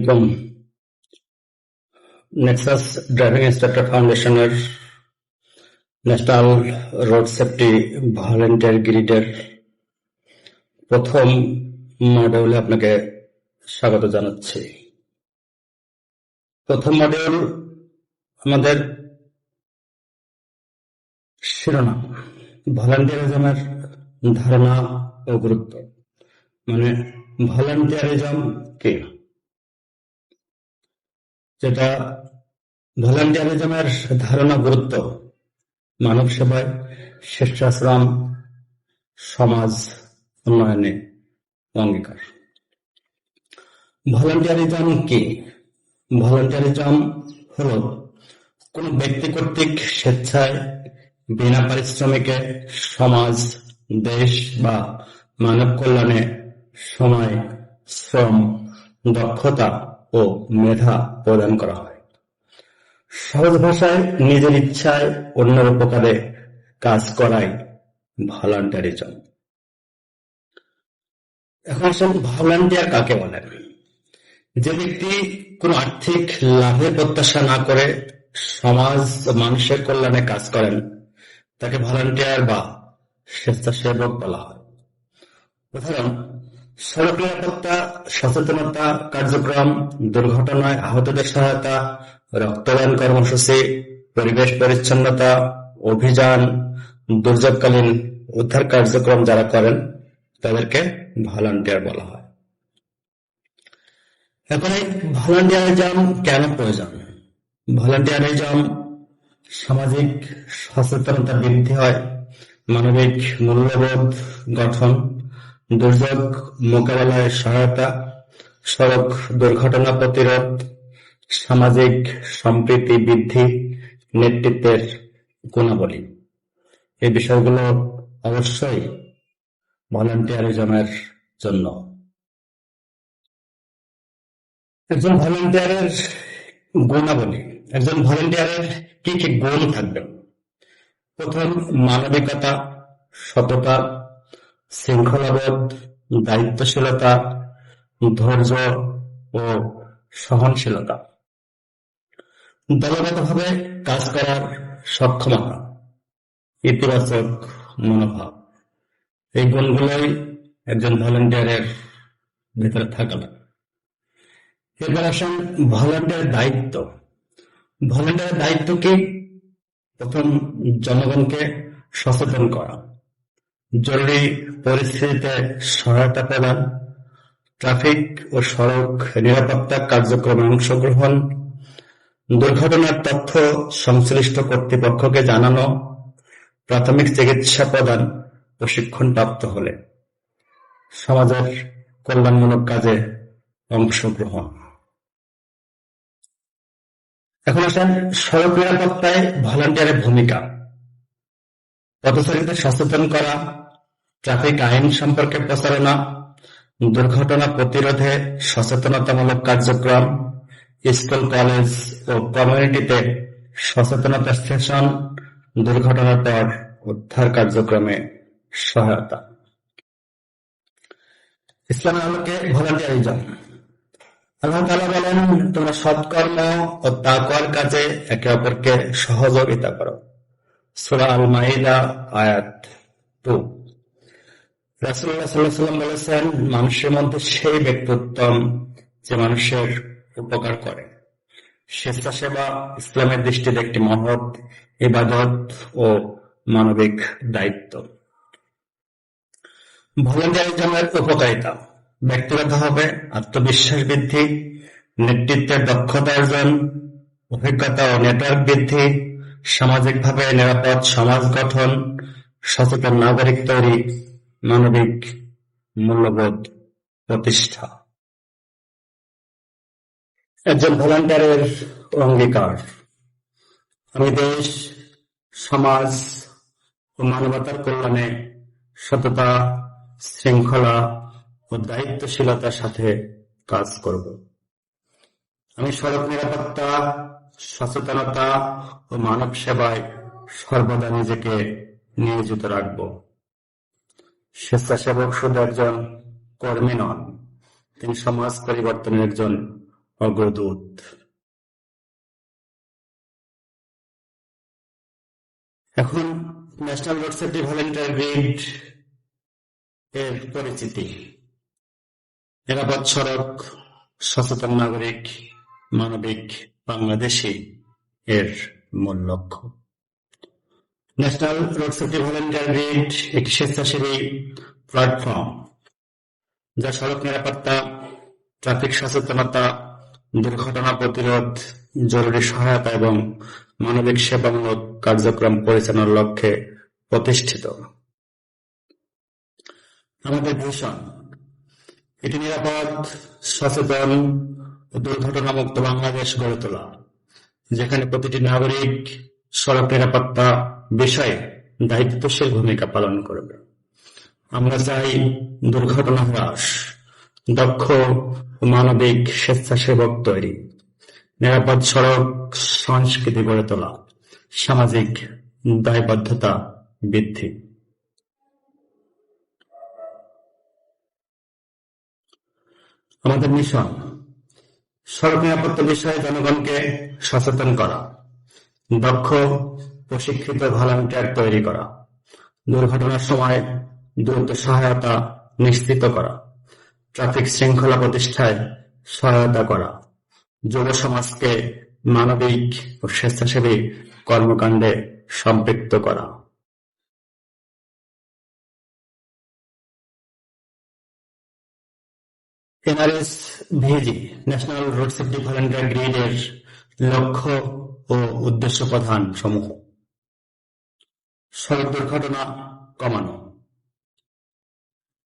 এবং Nexus driving instructor ফাউন্ডেশনের national road safety volunteer গ্রিডের প্রথম মডিউলে আপনাকে স্বাগত জানাচ্ছি। প্রথম মডিউল আমাদের শিরোনাম ভলান্টিয়ারিজমের ধারণা ও গুরুত্ব, মানে ভলান্টিয়ারিজম কি, যেটা ভলান্টিয়ারিজমের ধারণা গুরুত্ব মানব সেবায়, স্বেচ্ছাশ্রম, সমাজ উন্নয়নে অঙ্গীকার। ভলান্টিয়ারিজম কি? ভলান্টিয়ারিজম হল কোন ব্যক্তি কর্তৃক স্বেচ্ছায় বিনা পারিশ্রমিকে সমাজ, দেশ বা মানব কল্যাণে সময়, শ্রম, দক্ষতা ও মেধা প্রদান করা হয়। সহজ ভাষায় নিজের ইচ্ছায় অন্যের উপকারে কাজ করাই ভলান্টিয়ারিজম। এখন আসলে ভলান্টিয়ার কাকে বলেন? যে ব্যক্তি কোন আর্থিক লাভের প্রত্যাশা না করে সমাজ ও মানুষের কল্যাণে কাজ করেন তাকে ভলান্টিয়ার বা স্বেচ্ছাসেবক বলা হয়। উদাহরণ: সড়ক নিরাপত্তা সচেতনতা কার্যক্রম, দুর্ঘটনায় আহতদের সহায়তা, রক্তদান কর্মসূচি, পরিবেশ পরিচ্ছন্নতা অভিযান, দুর্যোগকালীন উদ্ধার কার্যক্রম যারা করেন তাদেরকে ভলান্টিয়ার বলা হয়। এখন এই ভলান্টিয়ারিজম কেন প্রয়োজন? ভলান্টিয়ারিজম সামাজিক সচেতনতা বৃদ্ধি হয়, মানবিক মূল্যবোধ গঠন, দুর্যোগ মোকাবেলায় সহায়তা, সড়ক দুর্ঘটনা প্রতিরোধ, সামাজিক সম্প্রীতি বৃদ্ধি, নেতৃত্বের গুণাবলী, এই বিষয়গুলো অবশ্যই ভলান্টিয়ারিজমের জন্য। একজন ভলান্টিয়ারের গুণাবলী, একজন ভলান্টিয়ারের কি কি গুণ থাকবে? প্রথম, মানবিকতা, সততা, শৃঙ্খলাবোধ, দায়িত্বশীলতা, ধৈর্য ও সহনশীলতা, দলগতভাবে কাজ করার সক্ষমতা, ইতিবাচক মনোভাব, এই গুণগুলোই একজন ভলান্টিয়ারের ভিতরে থাকবে। এবার আসেন ভলান্টিয়ারের দায়িত্ব। ভলান্টিয়ারের দায়িত্ব কি? প্রথম, জনগণকে সচেতন করা, জরুরি পরিস্থিতিতে সহায়তা প্রদান, ট্রাফিক ও সড়ক নিরাপত্তা কার্যক্রমে অংশগ্রহণ, দুর্ঘটনার তথ্য সংশ্লিষ্ট কর্তৃপক্ষকে জানানো, প্রাথমিক চিকিৎসা প্রদান, প্রশিক্ষণপ্রাপ্ত হলে সমাজের কল্যাণমূলক কাজে অংশগ্রহণ। এখন আসেন সড়ক নিরাপত্তায় ভলান্টিয়ারের ভূমিকা। পথচারীদের সচেতন করা, ট্রাফিক আইন সম্পর্কে প্রচারণা, দুর্ঘটনা প্রতিরোধে সচেতনতামূলক কার্যক্রম, স্কুল, কলেজ ও কমিউনিটিতে সচেতনতা সেশন, দুর্ঘটনার পর উদ্ধার কার্যক্রমে সহায়তা। ইসলামের আলোকে ভলান্টিয়ারিজম। আল্লাহ তাআলা বলেন, তোমরা সৎকর্ম ও তাকওয়ার কাজে একে অপরকে সহযোগিতা করো। সূরা আল-মাইদা আয়াত 2। রাসূলুল্লাহ সাল্লাল্লাহু আলাইহি ওয়াসাল্লাম বলেছেন, মানুষের মধ্যে সেই ব্যক্তি উত্তম যে মানুষের উপকার করে। স্বেচ্ছাসেবা ইসলামের দৃষ্টিতে একটি মহৎ ইবাদত ও মানবিক দায়িত্ব। ভলান্টিয়ারিজমের উপকারিতা: ব্যক্তিগতভাবে আত্মবিশ্বাস বৃদ্ধি, নেতৃত্বের দক্ষতা অর্জন, অভিজ্ঞতা ও নেটওয়ার্ক বৃদ্ধি, সামাজিকভাবে নিরাপদ সমাজ গঠন, সচেতন নাগরিক তৈরি, মানবিক মূল্যবোধ প্রতিষ্ঠা। একজন ভলান্টিয়ারের অঙ্গীকার: আমি দেশ, সমাজ ও মানবতার কল্যাণে সততা, শৃঙ্খলা ও দায়িত্বশীলতার সাথে কাজ করব। আমি সড়ক নিরাপত্তা, সচেতনতা ও মানব সেবায় সর্বদা নিজেকে নিয়োজিত রাখব। স্বেচ্ছাসেবক শুধু একজন কর্মী নন, তিনি সমাজ পরিবর্তনের একজন অগ্রদূত। এখন national road safety volunteer grid এর পরিচিতি। নিরাপদ সড়ক, সচেতন নাগরিক, মানবিক বাংলাদেশী এর মূল লক্ষ্য। National road safety volunteer grid একটি স্বেচ্ছাসেবী প্ল্যাটফর্ম যা সড়ক নিরাপত্তা, ট্রাফিক সচেতনতা, দুর্ঘটনা প্রতিরোধ, জরুরি সহায়তা এবং মানবিক সেবামূলক কার্যক্রম পরিচালনার লক্ষ্যে প্রতিষ্ঠিত। আমাদের ভিশন এটি নিরাপদ, সচেতন ও দুর্ঘটনামুক্ত বাংলাদেশ গড়ে তোলা, যেখানে প্রতিটি নাগরিক সড়ক নিরাপত্তা বিষয়ে দায়িত্বশীল ভূমিকা পালন করবে। আমরা চাই দুর্ঘটনা হ্রাস, দক্ষ ও মানবিক স্বেচ্ছাসেবক তৈরি, নিরাপদ সড়ক সংস্কৃতি গড়ে তোলা, সামাজিক দায়বদ্ধতা বৃদ্ধি। আমাদের মিশন সড়ক নিরাপত্তা বিষয়ে জনগণকে সচেতন করা, দক্ষ প্রশিক্ষিত ভলান্টিয়ার তৈরি করা, দুর্ঘটনার সময় দ্রুত সহায়তা নিশ্চিত করা, ট্রাফিক শৃঙ্খলা প্রতিষ্ঠায় সহায়তা করা, যুব সমাজকে মানবিক ও স্বেচ্ছাসেবী কর্মকাণ্ডে সম্পৃক্ত করা। NRS-VG national road safety volunteer grid এর লক্ষ্য ও উদ্দেশ্য প্রধান সমূহ: সড়ক দুর্ঘটনা কমানো,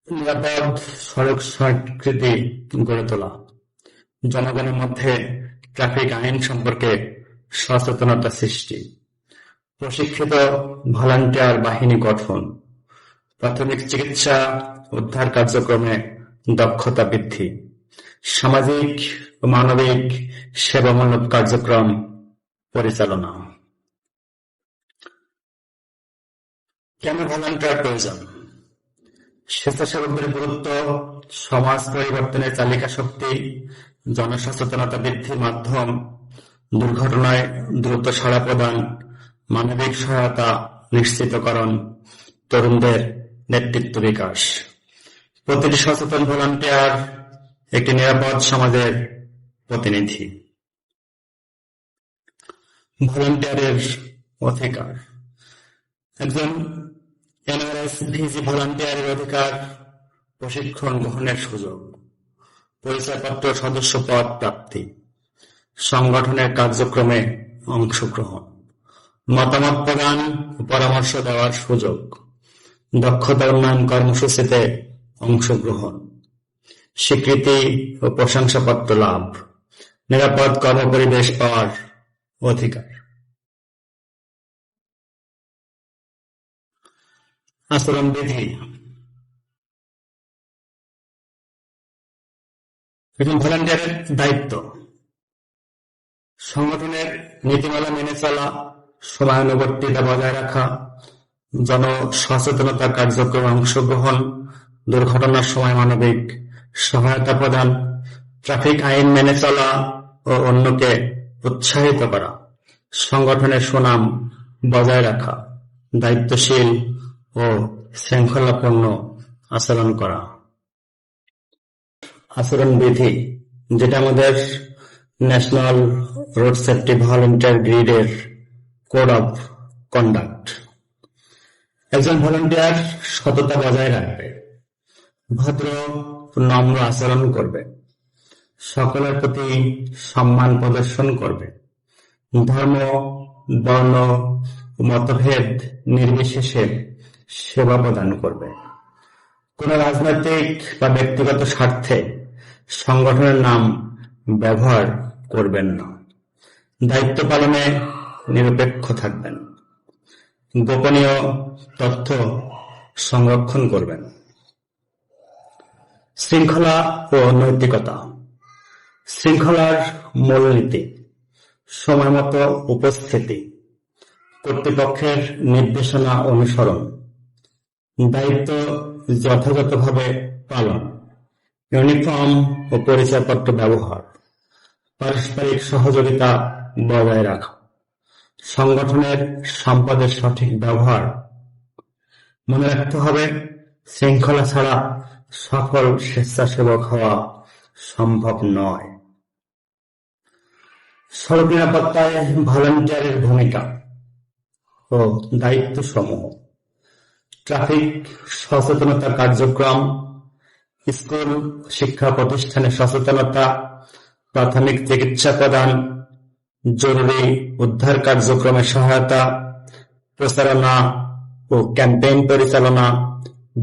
নিরাপদ সড়ক সংস্কৃতি গড়ে তোলা, জনগণের মধ্যে ট্রাফিক আইন সম্পর্কে সচেতনতা সৃষ্টি, প্রশিক্ষিত ভলান্টিয়ার বাহিনী গঠন, প্রাথমিক চিকিৎসা উদ্ধার কার্যক্রমে দক্ষতা বৃদ্ধি, সামাজিক ও মানবিক সেবামূলক কার্যক্রম পরিচালনা। কেন ভলান্টিয়ার প্রয়োজন? স্বেচ্ছাসেবকদের গুরুত্ব, সমাজ পরিবর্তনের চালিকা শক্তি, জনসচেতনতা বৃদ্ধির মাধ্যম, দুর্ঘটনায় দ্রুত সাড়া প্রদান, মানবিক সহায়তা নিশ্চিতকরণ, তরুণদের নেতৃত্ব বিকাশ। প্রতিটি সচেতন ভলান্টিয়ার একটি নিরাপদ সমাজের প্রতিনিধি। ভলান্টিয়ারের অধিকার। একজন NRS-VG ভলান্টিয়ারের অধিকার: প্রশিক্ষণ গ্রহণের সুযোগ, পরিচয়পত্র সদস্যপদ প্রাপ্তি, সংগঠনের কার্যক্রমে অংশগ্রহণ, মতামত প্রদান ও পরামর্শ দেওয়ার সুযোগ, দক্ষতা উন্নয়ন কর্মসূচিতে অংশগ্রহণ, স্বীকৃতি ও প্রশংসাপত্র লাভ, নিরাপদ কর্মপরিবেশ পাওয়ার অধিকার। আচরণবিধি। একজন ভলান্টিয়ারের দায়িত্ব: সংগঠনের নীতিমালা মেনে চলা, সময়ানুবর্তিতা বজায় রাখা, জনসচেতনতা কার্যক্রমে অংশগ্রহণ, দুর্ঘটনার সময় মানবিক সহায়তা প্রদান, ট্রাফিক আইন মেনে চলা ও অন্যকে উৎসাহিত করা, সংগঠনের সুনাম বজায় রাখা, দায়িত্বশীল ও শৃঙ্খলাপূর্ণ আচরণ করা। আচরণবিধি, যেটা আমাদের ন্যাশনাল রোড সেফটি ভলান্টিয়ার গ্রিডের কোড অফ কন্ডাক্ট। একজন ভলান্টিয়ার সততা বজায় রাখবে, ভদ্র নম্র আচরণ করবে, সকলের প্রতি সম্মান প্রদর্শন করবে, ধর্ম, বর্ণ, মতভেদ নির্বিশেষে সেবা প্রদান করবে, কোন রাজনৈতিক বা ব্যক্তিগত স্বার্থে সংগঠনের নাম ব্যবহার করবেন না, দায়িত্ব পালনে নিরপেক্ষ থাকবেন, গোপনীয় তথ্য সংরক্ষণ করবেন। শৃঙ্খলা ও নৈতিকতা। শৃঙ্খলার মূলনীতি: সময়মতো উপস্থিতি, কর্তৃপক্ষের নির্দেশনা অনুসরণ, দায়িত্ব যথাযথভাবে পালন, ইউনিফর্ম ও পরিচয়পত্র ব্যবহার, পারস্পরিক সহযোগিতা বজায় রাখা, সংগঠনের সম্পদের সঠিক ব্যবহার। মনে রাখতে হবে, শৃঙ্খলা ছাড়া সফল স্বেচ্ছাসেবক হওয়া সম্ভব নয়। সড়ক নিরাপত্তায় ভলান্টিয়ারের ভূমিকা ও দায়িত্বসমূহ। ট্রাফিক সচেতনতা কার্যক্রম, স্কুল শিক্ষা প্রতিষ্ঠানে সচেতনতা, প্রাথমিক চিকিৎসা প্রদান, জরুরি উদ্ধার কার্যক্রমে সহায়তা, প্রচারণা ও ক্যাম্পেইন পরিচালনা,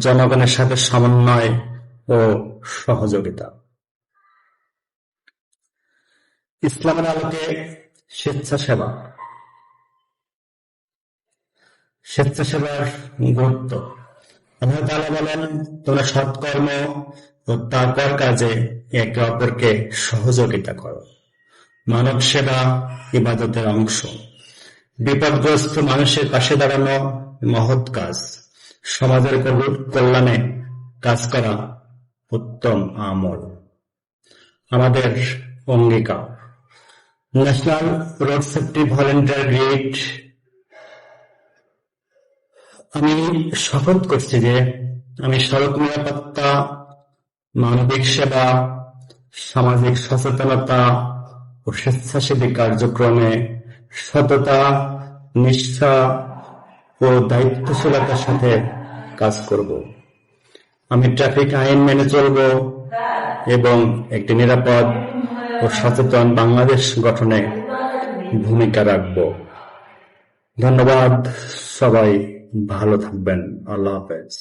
জনগণের সাথে সমন্বয় ও সহযোগিতা। ইসলামের আলোকে স্বেচ্ছাসেবা। স্বেচ্ছাসেবার গুরুত্ব। আল্লাহ তাআলা বলেন, তোমরা সৎকর্ম ও তাকওয়ার কাজে একে অপরকে সহযোগিতা করো। মানব সেবা ইবাদতের অংশ। বিপদগ্রস্ত মানুষের পাশে দাঁড়ানো মহৎ কাজ। সমাজের কল্যাণে কাজ করা উত্তম আমল। আমাদের অঙ্গীকার। National road safety volunteer grid. আমি শপথ করছি যে আমি সড়ক নিরাপত্তা, মানবিক সেবা, সামাজিক সচেতনতা ও স্বেচ্ছাসেবী কার্যক্রমে সততা, নিষ্ঠা ও দায়িত্বশীলতার সাথে কাজ করব। আমি ট্রাফিক আইন মেনে চলব এবং একটি নিরাপদ ও সচেতন বাংলাদেশ গঠনে ভূমিকা রাখব। ধন্যবাদ। সবাই ভালো থাকবেন। আল্লাহ হাফেজ।